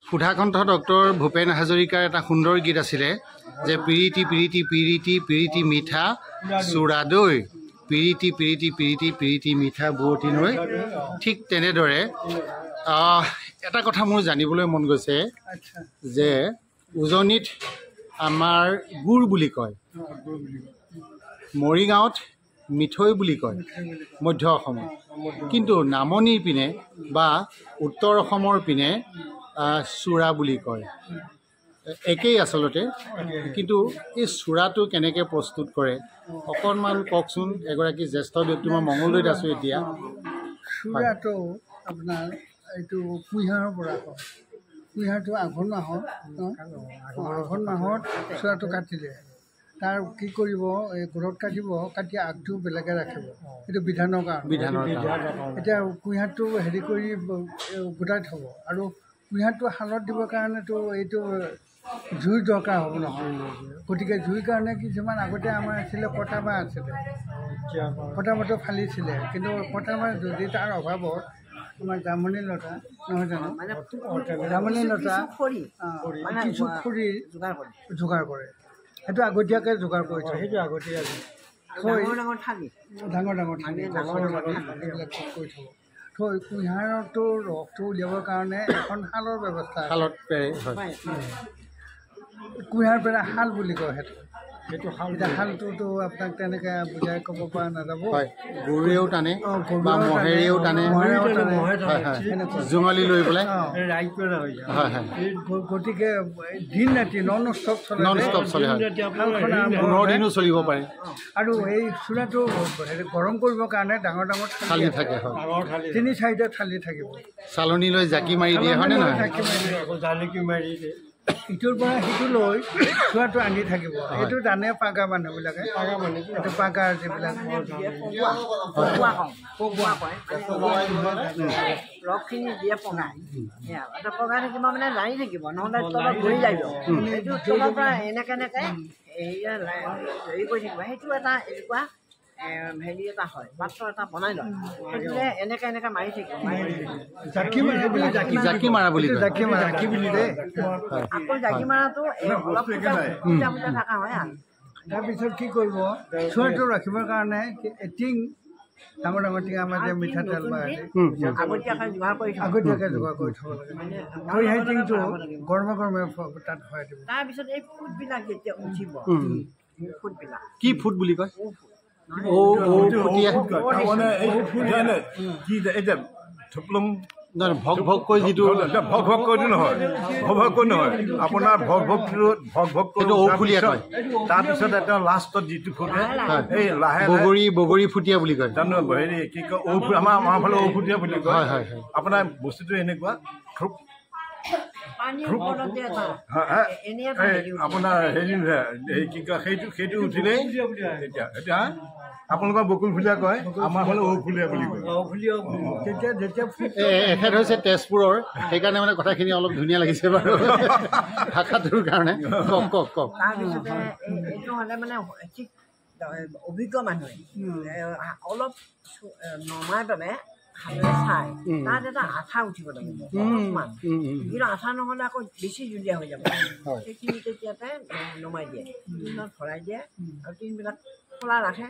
Sudhakantha doctor Bhupen হাজৰিকাৰ এটা সুন্দৰ গীত আছিলে যে পিৰিতি পিৰিতি পিৰিতি পিৰিতি মিঠা চুৰা দৈ পিৰিতি পিৰিতি পিৰিতি পিৰিতি মিঠা বুৱতী নৈ। ঠিক তেনেদৰে এটা কথা মোৰ জানিবলৈ মন গৈছে যে উজনিত আমাৰ গুড় বুলি কয়, মৰিগাঁৱত মিঠৈ বুলি কয় মধ্য অসমত, কিন্তু নামনিৰ পিনে বা উত্তৰ অসমৰ পিনে চুৰা বুলি কয়। একেই আচলতে, কিন্তু এই চুৰাটো কেনেকৈ প্ৰস্তুত কৰে অকণমান কওকচোন। এগৰাকী জ্যেষ্ঠ ব্যক্তি, মই মঙলদৈত আছোঁ এতিয়া। চুৰাটো আপোনাৰ এইটো কুঁহিয়াৰৰ পৰা হয়। কুঁহিয়াৰটো আঘোণ মাহত চুৰাটো কাটিলে তাৰ কি কৰিব, এই ঘৰত কাটিব, কাটি আগটো বেলেগে ৰাখিব, এইটো বিধানৰ কাৰণে। এতিয়া কুঁহিয়াৰটো হেৰি কৰি গোটাই থ'ব, আৰু কুঁহিয়াৰটো শালত দিবৰ কাৰণেতো এইটো জুইৰ দৰকাৰ হ'ব নহয়। গতিকে জুইৰ কাৰণে কিছুমান আগতে আমাৰ আছিলে কটাবা আছিলে, কটাবাটো ফালিছিলে, কিন্তু কটাবা যদি তাৰ অভাৱত আমাৰ জামনি লতা নহয় জানো, জামনি লতা কিছু খৰি যোগাৰ কৰে, সেইটো আগতীয়াকৈ যোগাৰ কৰি থয়। সেইটো আগতীয়াকৈ ডাঙৰ ডাঙৰ ঠানি এইবিলাক কৰি থ'ব। থৈ কুঁহিয়াৰটো ৰসটো উলিয়াবৰ কাৰণে এখন শালৰ ব্যৱস্থা, শালত পেৰে। কুঁহিয়াৰ পেৰা শাল বুলি কয় সেইটো শাল। এতিয়া শালটোতো আপোনাক তেনেকৈ বুজাই ক'ব পৰা নাযাব। গৰুৱেও টানে বা মহেৰেও টানে, জোঙালি লৈ পেলাই। গতিকে দিন ৰাতি নন ষ্টপ চলে, 15 দিনো চলিব পাৰে। আৰু এই চুৰাটো গৰম কৰিবৰ কাৰণে ডাঙৰ ডাঙৰ থালি থাকে, 3-4টা থালি থাকিব। চালনী লৈ জাকি মাৰি দিয়ে, হয়নে নহয়? ইটোৰ পৰা সিটো লৈ চুৰাটো আনি থাকিব। এইটো জানে পাগা মানুহবিলাকে, এইটো পাগা যিবিলাক ৰসখিনি দিয়ে পগাই পগাই থাকিব, মানে লাৰি থাকিব, নহ'লে তলত ঘূৰি যাব। সেইটো তলৰ পৰা এনেকৈ হেৰি কৰি থাকিব। সেইটো এটা এনেকুৱা হেৰি এটা হয়, পাত্ৰ এটা বনাই লয়, সেইটোলে এনেকৈ মাৰি থাকিব। জাকি মাৰা বুলি কয়। আকৌ জাকি মাৰাটো অলপ ফুটা থকা হয়। আৰু তাৰপিছত কি কৰিব, চুৰাটো ৰাখিবৰ কাৰণে টিং, ডাঙৰ ডাঙৰ টিং, আমাৰ যে মিঠাতেল বা আগতীয়াকৈ যোগাৰ কৰি থ'ব লাগে। আৰু সেই টিংটো গৰমে গৰমে তাত ভৰাই দিব। তাৰপিছত এই ফুটবিলাক যেতিয়া উঠিব, ফুটবিলাক কি ফুট বুলি কয়? ভক ভক কৈ যিটো ভক ভক কৈটো নহয়, আপোনাৰ ভক ভকটো ঔফুলীয়া কয়। তাৰপিছত এটা লাষ্টত যিটো ফুটে এই লাহে বগৰী ফুটীয়া বুলি কয়। জানো হেৰি কি কয়, আমাৰ ফালে ঔফুটীয়া বুলি কয়। আপোনাৰ বস্তুটো এনেকুৱা আপোনাৰ হেৰি কি কয়, সেইটো উঠিলেই এতিয়া আপোনালোকৰ বকুল ফুলীয়া কয়, আমাৰ ফালে ঔফুলীয়া বুলি কয়। এখেত হৈছে তেজপুৰৰ, সেইকাৰণে মানে কথাখিনি অলপ ধুনীয়া লাগিছে বাৰু ভাষাটোৰ কাৰণে। কওক। তাৰপিছতে এইটো হ'লে মানে ঠিক অভিজ্ঞ মানুহে অলপ নমাই পেলাই হাতেৰে চাই তাত এটা আঠা উঠিব লাগিব অকণমান, কিন্তু আঠা নহ'লে আকৌ বেছি জুলীয়া হৈ যাব। সেইখিনি তেতিয়াতে নমাই দিয়ে, টিনত ভৰাই দিয়ে, আৰু টিনবিলাক খোলা ৰাখে।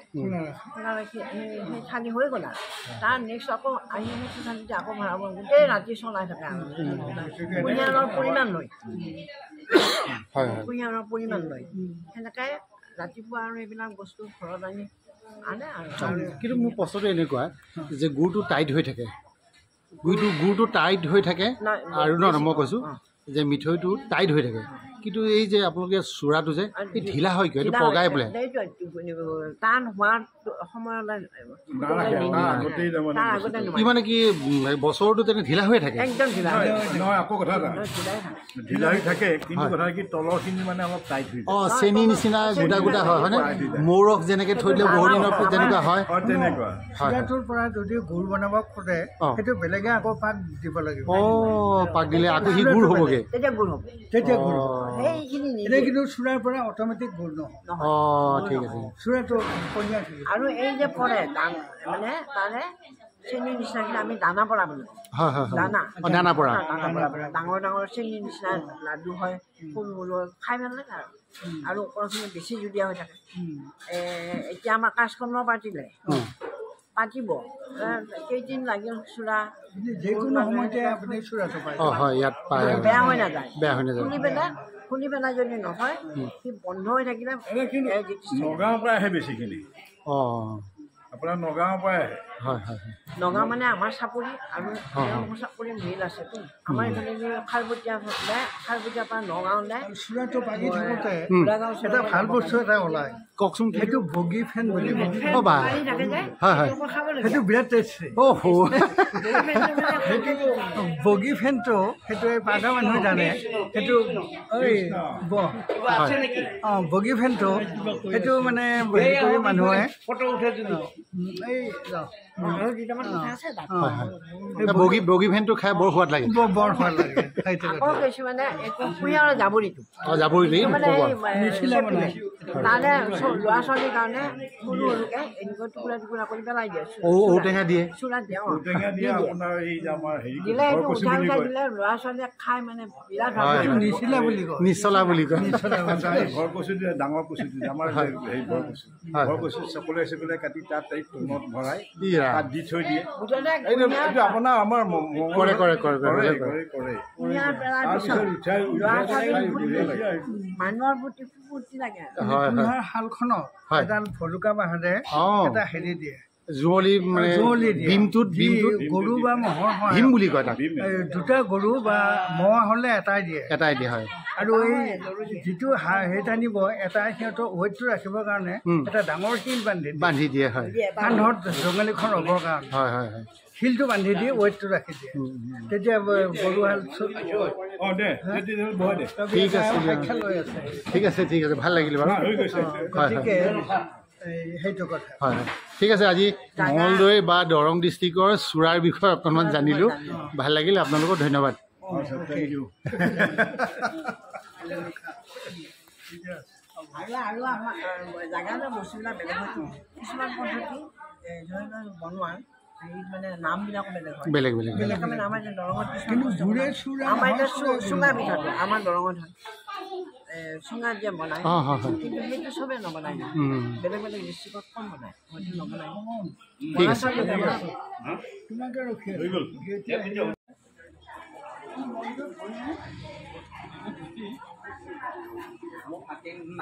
খোলা ৰাখি সেই থালি হৈ গ'ল। আৰু তাৰ নেক্সট আকৌ আহি সেইটো থালিতে আকৌ ভৰাব, গোটেই ৰাতি চলাই থাকে। আৰু কুঁহিয়াৰৰ পৰিমাণ লৈ সেনেকৈ ৰাতিপুৱা আৰু এইবিলাক বস্তু ঘৰত আনি আনে। আৰু কিন্তু মোৰ প্ৰশ্নটো এনেকুৱা যে গুড়টো টাইট হৈ থাকে, গুড়টো টাইট হৈ থাকে, আৰু নহয় মই কৈছোঁ যে মিঠৈটো টাইট হৈ থাকে, কিন্তু এই যে আপোনালোকে চুৰাটো যে এই ঢিলা হয় কিয়? এইটো পগাই পেলাই টান হোৱাৰ সময়লৈ কি মানে কি বছৰটো তেনে ঢিলা হৈ থাকে? একদম ঢিলা নহয়। আকৌ কথা এটা ঢিলা হৈ থাকে, কিন্তু কথা কি তলৰখিনি মানে অলপ টাইট হৈ যায়। চেনি নিচিনা গোটা হয়, হয়নে? মৌৰস যেনেকৈ থৈ দিলে বহু দিনৰ তেনেকুৱা হয়। তেনেকুৱা চুৰাটোৰ পৰা যদি গুড় বনাব খোজে, সেইটো বেলেগে আকৌ পাক দিব লাগিব। পাক দিলে আকৌ সি গুড় হ'বগৈ, তেতিয়া গুড় হ'ব। সেইখিনি এতিয়া কিন্তু চুৰাৰ পৰা অট'মেটিক গুড় নহয়। ঠিক আছে। চুৰাটো আৰু এই যে পৰে মানে তাৰে চেনীৰ নিচিনাখিনি আমি দানা পৰা বুলি কওঁ। হয় হয় হয় দানা দানা পৰা ডাঙৰ ডাঙৰ চেনীৰ নিচিনা লাডু হয়, সৰু সৰু খাই ভাল লাগে আৰু ওপৰখিনি বেছি জুলীয়া হৈ থাকে। এতিয়া আমাৰ কাজকৰ্ম পাতিব কেইদিন লাগিল চূড়া যিকোনো সময়তে আপুনি চূড়াটো পায়। অঁ হয় ইয়াত পায় বেয়া হৈ নাযায়। বেয়া হৈ নাযায় খুলি পেলাই যদি নহয় সি বন্ধ হৈ থাকিলে নগাঁৱৰ পৰা আহে বেছিখিনি। অঁ আপোনাৰ নগাঁৱৰ পৰাই আহে। হয় হয় হয় নগাঁও মানে আমাৰ চাপৰি আৰু চাপৰি মিল আছেতো। আমাৰ এইফালে খালবতীয়াৰ পৰা নগাঁৱলৈ চূড়াটো পাকি থাকোঁতে গোলাগাঁও এটা ভাল বস্তু এটা ওলায়, কওকচোন সেইটো বগী ফেন বুলি কয়। অঁ বা থাকে যে হয় হয় খাব লাগে। সেইটো বিৰাট টেষ্টি। অ' হো সেইটো বগী ফেনটো সেইটো এই পাগা মানুহে জানে। সেইটো অঁ বগী ফেনটো সেইটো মানে হেৰি কৰি মানুহে এই বগী ভেনটো খাই বৰ সোৱাদ লাগে। বৰ সোৱাদ লাগে। সেইটো আকৌ কৈছোঁ মানে এইটো কুঁহিয়াৰৰ জাবৰিটো অঁ যাবই মানে তাৰে ল'ৰা ছোৱালীৰ কাৰণে সৰু সৰুকৈ এনেকৈ টুকুৰা টুকুৰা কৰি পেলাই দিয়ে। ঔটেঙা দিয়ে চূড়াত দিয়ে ঔটেঙা দিয়ে আপোনাৰ এই যে আমাৰ হেৰি দিলে এইটো ঘৰকচু উঠাই বুলি উঠাই কয়। দিলে ল'ৰা ছোৱালীয়ে খাই মানে বিৰাট ভাল হয়, পায়। হয়। নিচিলা বুলি কয়। নিচলা বুলি কয় আচ্ছা, এই ঘৰকচু দিয়ে ডাঙৰ কচু দিয়ে আমাৰ যে হেৰি ঘৰকচু হয়। ঘৰকচু চকলে চকলে কাটি তাত এই টনত ভৰাই ইয়া তাত দি থৈ দিয়ে। মুঠতে এইটো আপোনাৰ আমাৰ কৰে কৰে কুঁহিয়াৰ পেলাই তাৰপিছত উঠাই ল'ৰা ছোৱালী খাই ফূৰ্তি বঢ়িয়া লাগে। মানুহৰ প্ৰতি ফূৰ্তি লাগে। হয় হয় কুঁহিয়াৰ শালখনত হয়। এডাল ভলুকা বাঁহেৰে অঁ এটা হেৰি দিয়ে, জুৱলি মানে জুৱলি দিয়ে। ভীমটোত যি গৰু বা ম'হৰ ভীম সহায়ত বুলি কয় তাক এই দুটা গৰু বা ম'হ হ'লে এটাই দিয়ে। এটাই দিয়া হয় আৰু এই যিটো হেৰি টানিব এটাই সিহঁতৰ ৱেইটটো ৰাখিবৰ কাৰণে এটা ডাঙৰ শিল বান্ধি দিয়ে বান্ধি দিয়ে হয় কান্ধত জঙালীখন হ'বৰ কাৰণে হয় হয় হয় শিলটো বান্ধি দি ৱেইটটো ৰাখি দিয়ে। তেতিয়া গৰু হাল অঁ দে তেতিয়াহ'লে বহাই দে। ঠিক আছে দিয়া। আখ্যা লৈ আছে। ঠিক আছে ঠিক আছে ভাল লাগিলে বাৰু হৈ গৈছে। গতিকে সেইটো কথা। হয় হয় ঠিক আছে আজি মঙলদৈ বা দৰং ডিষ্ট্ৰিক্টৰ চূড়াৰ বিষয়ে অকণমান জানিলোঁ ভাল লাগিল আপোনালোকক ধন্যবাদ থেংক ইউ। আৰু আমাৰ জেগালৈ বস্তুবিলাক বেলেগ হয়। কিছুমান পদ্ধতি ধৰি লওক বনোৱাৰ হেৰিত মানে নামবিলাকো বেলেগ হয়। বেলেগ বেলেগ বেলেগ মানে আমাৰ যে দৰঙত কিন্তু কিছুমান জোৰে চোৰে আমাৰ এতিয়া চুঙা পিঠাটো আমাৰ দৰঙত হয়। চুঙাত যে বনায় অঁ হয় হয় কিন্তু সেইটো চবেই নবনায় না। বেলেগ বেলেগ ডিষ্ট্ৰিক্টত কম বনায়, হয়তো নবনায়। ঠিক আছে তোমাকে ৰখি হৈ গ'ল।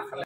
আছো।